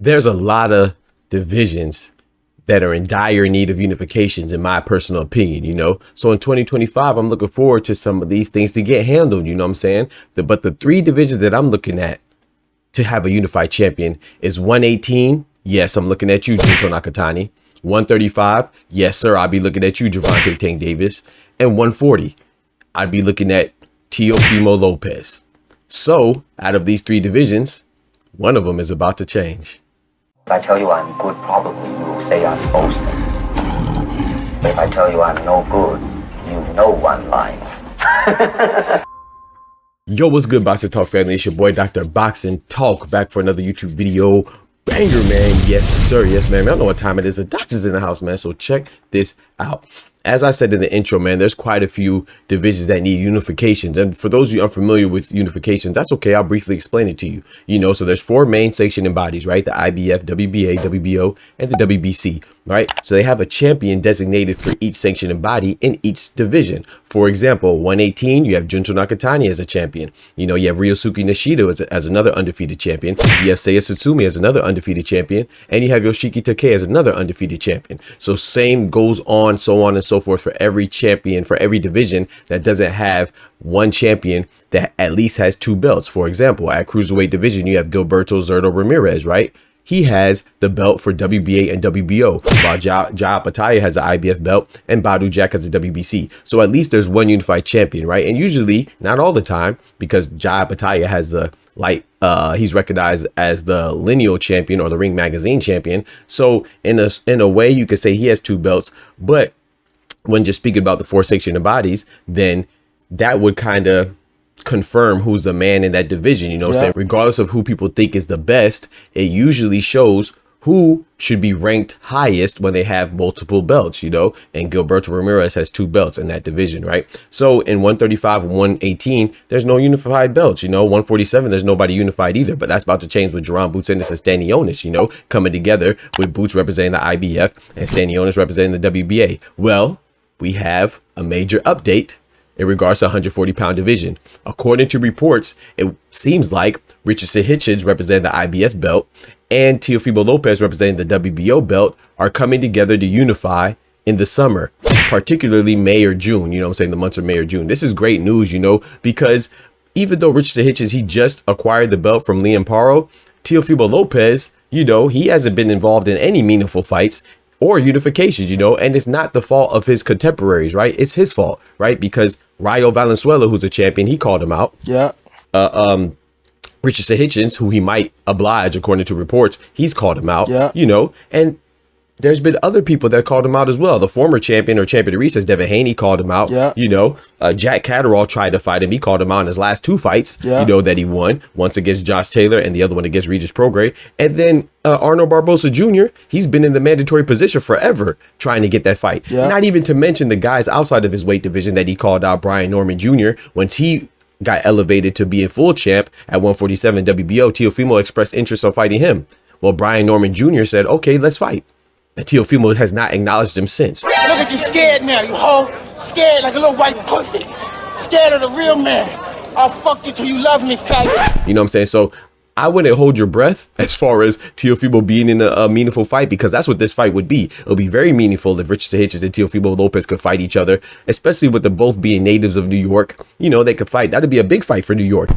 there's a lot of divisions that are in dire need of unifications, in my personal opinion, So in 2025, I'm looking forward to some of these things to get handled, you know what I'm saying? But the three divisions that I'm looking at to have a unified champion is 118. Yes, I'm looking at you, Junto Nakatani. 135. Yes, sir. I'll be looking at you, Gervonta Tank Davis. And 140. I'd be looking at Teofimo Lopez. So out of these three divisions, one of them is about to change. If I tell you I'm good, probably you will say I'm boasting. But if I tell you I'm no good, you know one line. Yo, what's good, Boxing Talk family? It's your boy, Dr. Boxing Talk, back for another YouTube video. Banger, man. Yes, sir. Yes, man. I don't know what time it is. The doctor's in the house, man. So check this out. As I said in the intro, man, there's quite a few divisions that need unifications. And for those of you unfamiliar with unifications, that's okay. I'll briefly explain it to you. So there's four main sanctioning bodies, right? The IBF, WBA, WBO, and the WBC, right? So they have a champion designated for each sanctioning body in each division. For example, 118, you have Junto Nakatani as a champion. You have Ryosuke Nishida as another undefeated champion. You have Seiya Tsutsumi as another undefeated champion. And you have Yoshiki Takei as another undefeated champion. So same goes on, so on and so forth for every champion, for every division that doesn't have one champion that at least has two belts. For example, at cruiserweight division, you have Gilberto Zurdo Ramirez, right? He has the belt for WBA and WBO, while Jaya Pataya has an IBF belt and Badu Jack has a WBC. So at least there's one unified champion, right? And usually, not all the time, because Jaya Pataya has the he's recognized as the lineal champion or the Ring Magazine champion. So in a way, you could say he has two belts. But when just speaking about the four sanctioning bodies, then that would kind of confirm who's the man in that division, saying regardless of who people think is the best, it usually shows who should be ranked highest when they have multiple belts, and Gilberto Ramirez has two belts in that division, right? So in 135 and 118, there's no unified belts, 147, there's nobody unified either, but that's about to change with Jerron Boots Ennis and Stanionis, coming together with Boots representing the IBF and Stanionis representing the WBA. Well, we have a major update in regards to 140-pound division. According to reports, it seems like Richardson Hitchins representing the IBF belt and Teofimo Lopez representing the WBO belt are coming together to unify in the summer, particularly May or June, the months of May or June. This is great news, because even though Richardson Hitchins, he just acquired the belt from Liam Paro, Teofimo Lopez, he hasn't been involved in any meaningful fights or unifications, and it's not the fault of his contemporaries, right? It's his fault, right? Because Rayo Valenzuela, who's a champion, he called him out. Yeah. Richardson Hitchins, who he might oblige, according to reports, he's called him out. Yeah. And there's been other people that called him out as well. The former champion or champion of recess, Devin Haney, called him out. Yeah. Jack Catterall tried to fight him. He called him out in his last two fights, that he won. Once against Josh Taylor and the other one against Regis Prograis. And then Arnold Barbosa Jr., he's been in the mandatory position forever trying to get that fight. Yeah. Not even to mention the guys outside of his weight division that he called out, Brian Norman Jr., once he got elevated to being full champ at 147 WBO, Teofimo expressed interest on fighting him. Well, Brian Norman Jr. said, okay, let's fight. And Teofimo has not acknowledged him since. Look at you scared now, you hoe. Scared like a little white pussy. Scared of the real man. I'll fuck you till you love me, faggot. You know what I'm saying? So I wouldn't hold your breath as far as Teofimo being in a meaningful fight, because that's what this fight would be. It'll be very meaningful if Richardson Hitchins and Teofimo Lopez could fight each other, especially with them both being natives of New York. They could fight. That'd be a big fight for New York.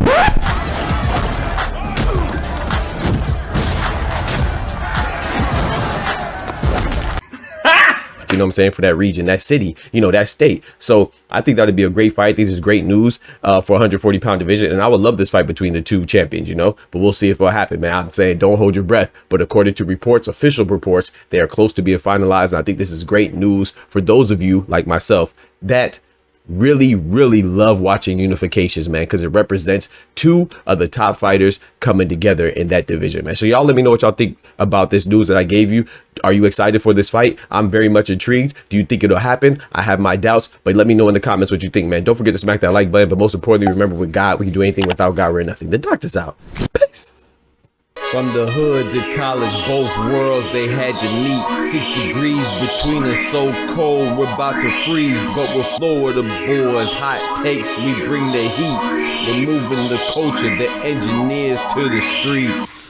You know what I'm saying? For that region, that city, that state. So I think that would be a great fight. This is great news for 140-pound division. And I would love this fight between the two champions, but we'll see if it'll happen, man. I'm saying don't hold your breath. But according to reports, official reports, they are close to being finalized. And I think this is great news for those of you like myself that really love watching unifications, man, because it represents two of the top fighters coming together in that division, man. So y'all let me know what y'all think about this news that I gave you. Are you excited for this fight? I'm very much intrigued. Do you think it'll happen? I have my doubts, but let me know in the comments what you think, man. Don't forget to smack that like button, but most importantly, remember, with God, we can do anything. Without God, we're nothing. The doctor's out. Peace. From the hood to college, both worlds they had to meet. 6 degrees between us, so cold we're about to freeze. But we're Florida boys, hot takes, we bring the heat. We're moving the culture, the engineers to the streets.